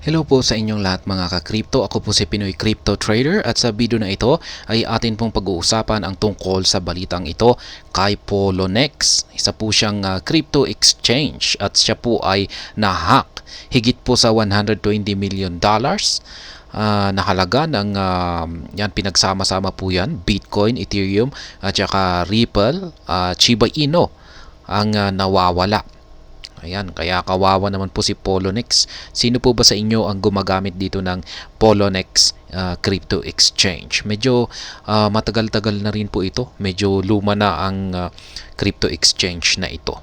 Hello po sa inyong lahat mga ka-crypto. Ako po si Pinoy Crypto Trader at sa video na ito ay atin pong pag-uusapan ang tungkol sa balitang ito kay Poloniex. Isa po siyang crypto exchange at siya po ay na-hack higit po sa $120 million na halaga ng yan, pinagsama-sama po yan, Bitcoin, Ethereum at saka Ripple, Shiba Inu ang nawawala. Ayan, kaya kawawa naman po si Poloniex. Sino po ba sa inyo ang gumagamit dito ng Poloniex Crypto Exchange? Medyo matagal-tagal na rin po ito. Medyo luma na ang crypto exchange na ito.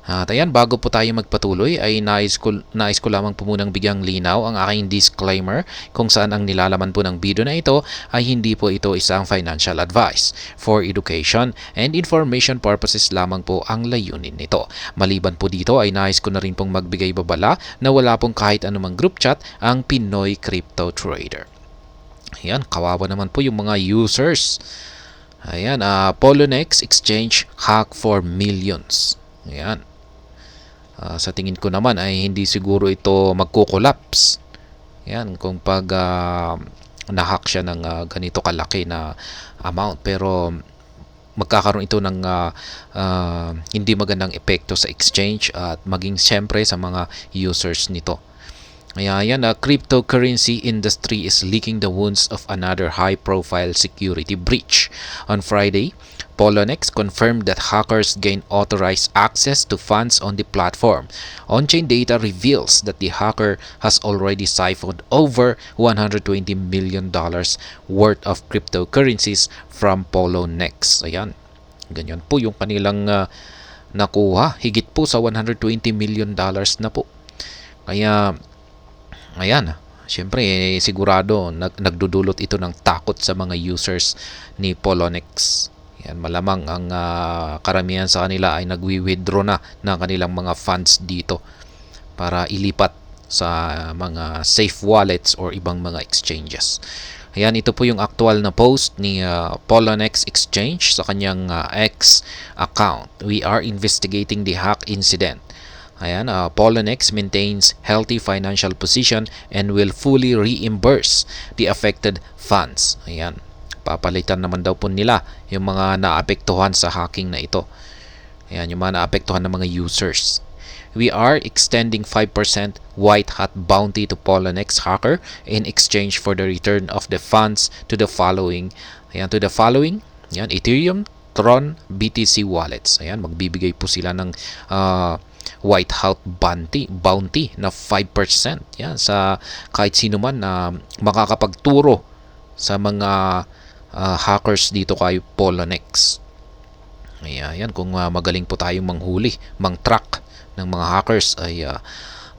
At ayan, bago po tayo magpatuloy ay nais ko lamang po munang bigyang linaw ang aking disclaimer kung saan ang nilalaman po ng video na ito ay hindi po ito isang financial advice. For education and information purposes lamang po ang layunin nito. Maliban po dito ay nais ko na rin pong magbigay babala na wala pong kahit anumang group chat ang Pinoy Crypto Trader. Ayan, kawawa naman po yung mga users. Ayan, Poloniex Exchange hack for millions. Ayan. Sa tingin ko naman ay hindi siguro ito magko-collapse. Yan, kung pag na-hack siya ng ganito kalaki na amount, pero magkakaroon ito ng hindi magandang epekto sa exchange at maging siyempre sa mga users nito. Kaya yan, cryptocurrency industry is licking the wounds of another high-profile security breach. On Friday, Poloniex confirmed that hackers gained authorized access to funds on the platform. On-chain data reveals that the hacker has already siphoned over $120 million worth of cryptocurrencies from Poloniex. Ayan, ganyan po yung kanilang nakuha. Higit po sa $120 million na po. Kaya, ayan, siyempre sigurado nagdudulot ito ng takot sa mga users ni Poloniex. Yan, malamang ang karamihan sa kanila ay nagwi-withdraw na ng kanilang mga funds dito para ilipat sa mga safe wallets or ibang mga exchanges. Ayan, ito po yung actual na post ni Poloniex Exchange sa kanyang X account. We are investigating the hack incident. Ayan, Poloniex maintains healthy financial position and will fully reimburse the affected funds. Ayan, papalitan naman daw po nila yung mga naapektuhan sa hacking na ito. Ayan, yung mga naapektuhan ng mga users. We are extending 5% white hat bounty to Poloniex hacker in exchange for the return of the funds to the following. Ayan, Ayan, Ethereum, Tron, BTC wallets. Ayan, magbibigay po sila ng white hat bounty na 5%. Yan, sa kahit sino man na makakapagturo sa mga hackers dito kay Poloniex. Ayan, kung magaling po tayong manghuli, mang-track ng mga hackers ay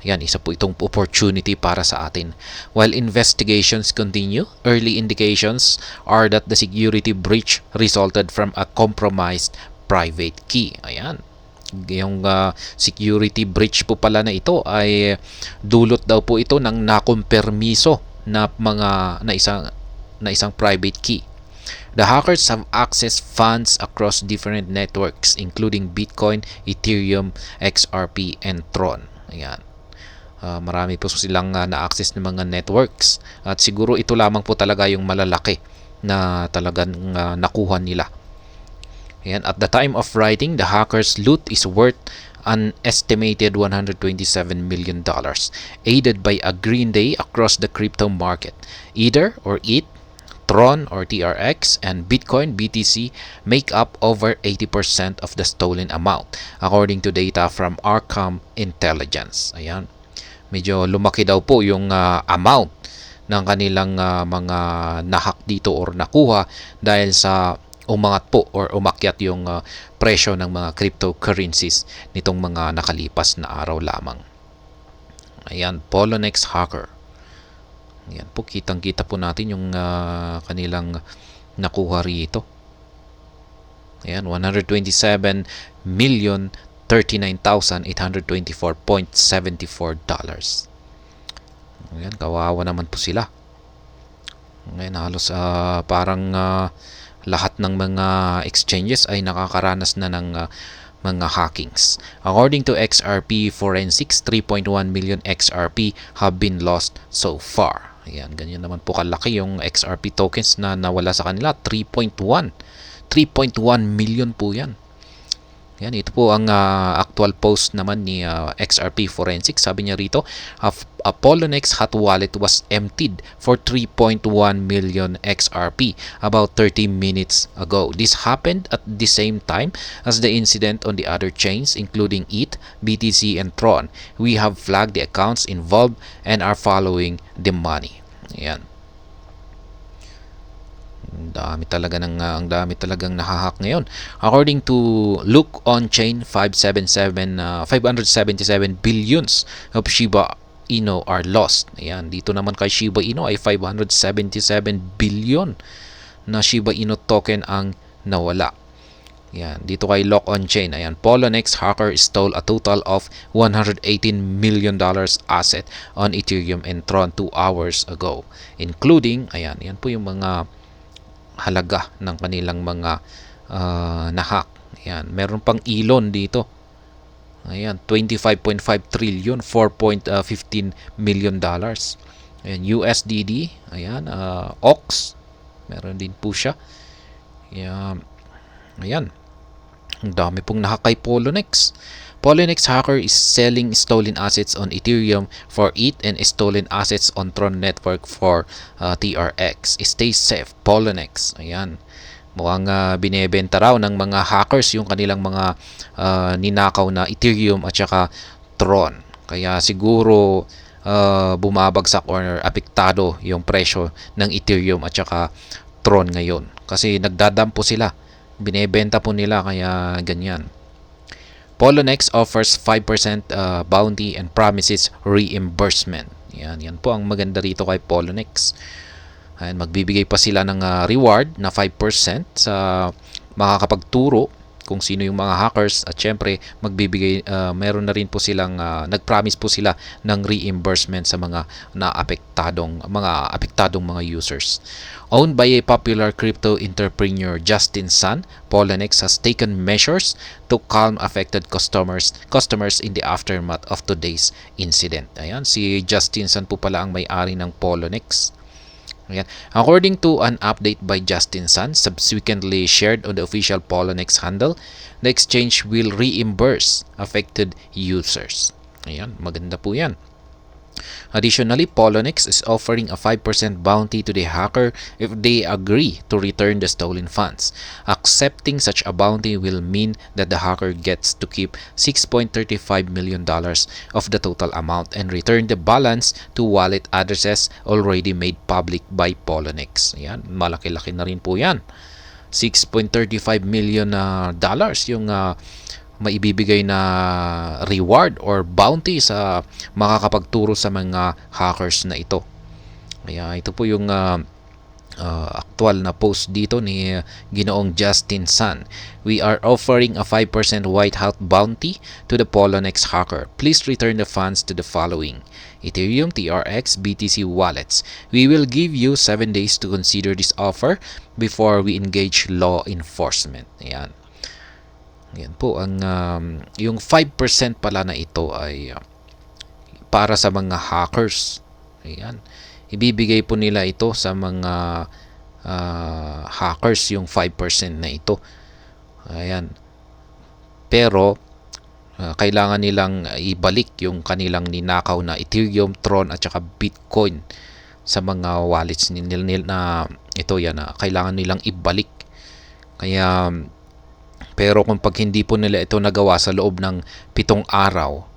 yan, isa po itong opportunity para sa atin. While investigations continue, early indications are that the security breach resulted from a compromised private key. Ayan, yung security breach po pala na ito ay dulot daw po ito ng nakumpermiso na isang private key. The hackers have accessed funds across different networks including Bitcoin, Ethereum, XRP, and Tron. Ayan. Marami po silang na-access ng mga networks at siguro ito lamang po talaga yung malalaki na talagang nakuha nila. Ayan. At the time of writing, the hackers' loot is worth an estimated $127 million, aided by a green day across the crypto market. Ether or ETH, Tron or TRX, and Bitcoin BTC make up over 80% of the stolen amount, according to data from Arkham Intelligence. Ayan, medyo lumaki daw po yung amount ng kanilang mga nahack dito or nakuha dahil sa umangat po or umakyat yung presyo ng mga cryptocurrencies nitong mga nakalipas na araw lamang. Ayan, Poloniex hacker. Ayan po, kitang-kita po natin yung kanilang nakuha rito. Ayan, $127,039,824.74. Ayan, kawawa naman po sila. Ngayon, halos parang lahat ng mga exchanges ay nakakaranas na ng mga hackings. According to XRP Forensics, 3.1 million XRP have been lost so far. Ayan, ganyan naman po kalaki yung XRP tokens na nawala sa kanila. 3.1 million po yan. Yan, ito po ang actual post naman ni XRP Forensics. Sabi niya rito, Poloniex hot wallet was emptied for 3.1 million XRP about 30 minutes ago. This happened at the same time as the incident on the other chains, including ETH, BTC, and Tron. We have flagged the accounts involved and are following the money. Yan. Ang dami talagang nahahack ngayon. According to Look on Chain, 577 billions of Shiba Inu are lost. Ayan, dito naman kay Shiba Inu ay 577 billion na Shiba Inu token ang nawala. Ayan, dito kay Lock on Chain, ayan, Poloniex hacker stole a total of $118 million asset on Ethereum and Tron 2 hours ago, including, ayan, yan po yung mga halaga ng kanilang mga nahack. Ayan, meron pang Elon dito. Ayan, 25.5 trillion, 4.15 million dollars. Ayan, USDD, ayan, OX, meron din po siya. Ayan, ang dami pong nahack kay Poloniex. Poloniex hacker is selling stolen assets on Ethereum for ETH and stolen assets on Tron network for TRX. Stay safe, Poloniex. Ayan. Mukhang binebenta raw ng mga hackers yung kanilang mga ninakaw na Ethereum at saka Tron. Kaya siguro bumabagsak or apektado yung presyo ng Ethereum at saka Tron ngayon. Kasi nagdadampo sila. Binebenta po nila kaya ganyan. Poloniex offers 5% bounty and promises reimbursement. Yan po ang maganda rito kay Poloniex. Ayan, magbibigay pa sila ng reward na 5% sa makakapagturo kung sino yung mga hackers, at syempre magbibigay meron na rin po silang nagpromise po sila ng reimbursement sa mga apektadong mga users. Owned by a popular crypto entrepreneur, Justin Sun, Poloniex has taken measures to calm affected customers in the aftermath of today's incident. Ayan, si Justin Sun po pala ang may-ari ng Poloniex. Ayan. According to an update by Justin Sun, subsequently shared on the official Poloniex handle, the exchange will reimburse affected users. Ayan, maganda po yan. Additionally, Poloniex is offering a 5% bounty to the hacker if they agree to return the stolen funds. Accepting such a bounty will mean that the hacker gets to keep $6.35 million of the total amount and return the balance to wallet addresses already made public by Poloniex. Ayan, malaki-laki na rin po yan. $6.35 million yung maibibigay na reward or bounty sa makakapagturo sa mga hackers na ito. Kaya ito po yung actual na post dito ni Ginoong Justin Sun. We are offering a 5% white hat bounty to the Poloniex hacker. Please return the funds to the following: Ethereum, TRX, BTC wallets. We will give you 7 days to consider this offer before we engage law enforcement. Ayan. Yan po ang yung 5% pala na ito ay para sa mga hackers. Ayan. Ibibigay po nila ito sa mga hackers yung 5% na ito. Ayan. Pero kailangan nilang ibalik yung kanilang ninakaw na Ethereum, Tron at saka Bitcoin sa mga wallets nila na ito yan. Kailangan nilang ibalik. Kaya pero kung pag hindi po nila ito nagawa sa loob ng 7 araw,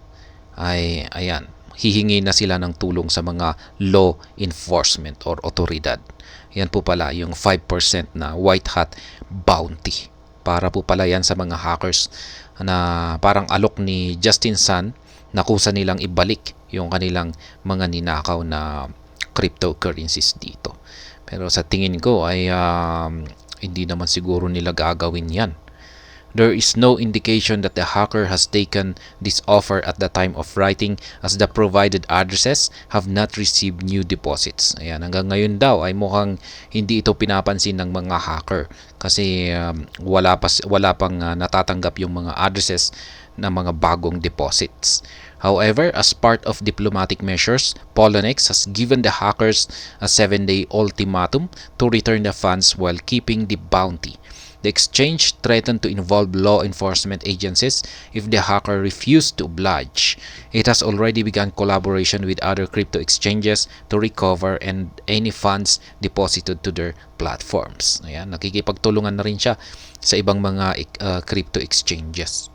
ay ayan, hihingi na sila ng tulong sa mga law enforcement or otoridad. Yan po pala yung 5% na white hat bounty. Para po pala yan sa mga hackers na parang alok ni Justin Sun na kusa nilang ibalik yung kanilang mga ninakaw na cryptocurrencies dito. Pero sa tingin ko ay hindi naman siguro nila gagawin yan. There is no indication that the hacker has taken this offer at the time of writing as the provided addresses have not received new deposits. Ayan, hanggang ngayon daw ay mukhang hindi ito pinapansin ng mga hacker kasi wala pang natatanggap yung mga addresses ng mga bagong deposits. However, as part of diplomatic measures, Poloniex has given the hackers a 7-day ultimatum to return the funds while keeping the bounty. The exchange threatened to involve law enforcement agencies if the hacker refused to oblige. It has already begun collaboration with other crypto exchanges to recover and any funds deposited to their platforms. Ayan, nakikipagtulungan na rin siya sa ibang mga crypto exchanges.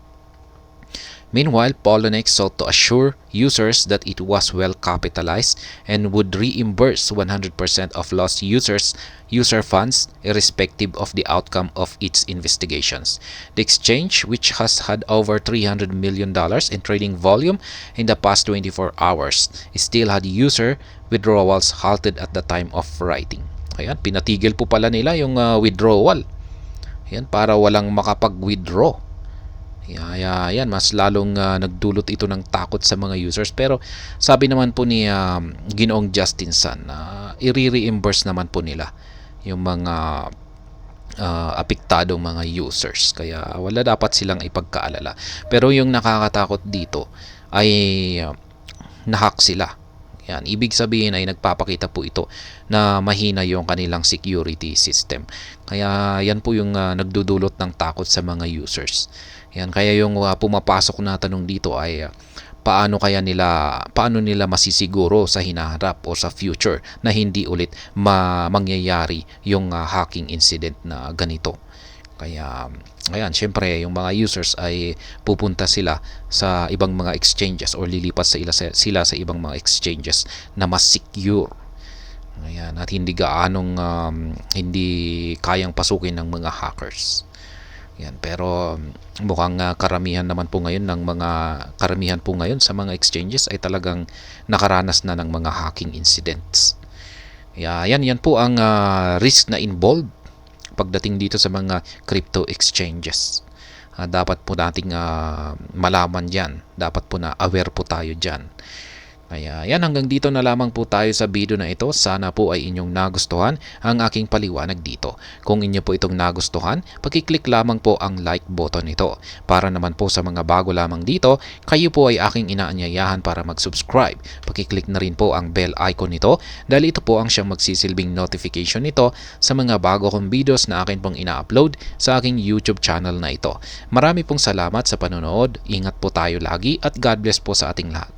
Meanwhile, Poloniex sought to assure users that it was well capitalized and would reimburse 100% of lost user funds irrespective of the outcome of its investigations. The exchange, which has had over $300 million in trading volume in the past 24 hours, still had user withdrawals halted at the time of writing. Ayan, pinatigil po pala nila yung withdrawal. Ayan, para walang makapag-withdraw. Yan, mas lalong nagdulot ito ng takot sa mga users. Pero sabi naman po ni Ginoong Justin Sun na i-reimburse naman po nila yung mga apektadong mga users. Kaya wala dapat silang ipagkaalala. Pero yung nakakatakot dito ay nahack sila. Yan, ibig sabihin ay nagpapakita po ito na mahina yung kanilang security system. Kaya yan po yung nagdudulot ng takot sa mga users. Yan, kaya yung pumapasok na tanong dito ay paano nila masisiguro sa hinaharap o sa future na hindi ulit mangyayari yung hacking incident na ganito. Kaya ayan, syempre yung mga users ay pupunta sila sa ibang mga exchanges or lilipat sila sa ibang mga exchanges na mas secure. Ayan, at hindi gaanong hindi kayang pasukin ng mga hackers. Yan, pero mukhang karamihan po ngayon sa mga exchanges ay talagang nakaranas na ng mga hacking incidents. Yan po ang risk na involved pagdating dito sa mga crypto exchanges. Dapat po nating malaman yan. Dapat po na aware po tayo dyan. Kaya yan, hanggang dito na lamang po tayo sa video na ito. Sana po ay inyong nagustuhan ang aking paliwanag dito. Kung inyo po itong nagustuhan, pag-click lamang po ang like button nito. Para naman po sa mga bago lamang dito, kayo po ay aking inaanyayahan para mag-subscribe. Pag-click na rin po ang bell icon nito dahil ito po ang siyang magsisilbing notification nito sa mga bago kong videos na akin pong ina-upload sa aking YouTube channel na ito. Marami pong salamat sa panonood. Ingat po tayo lagi at God bless po sa ating lahat.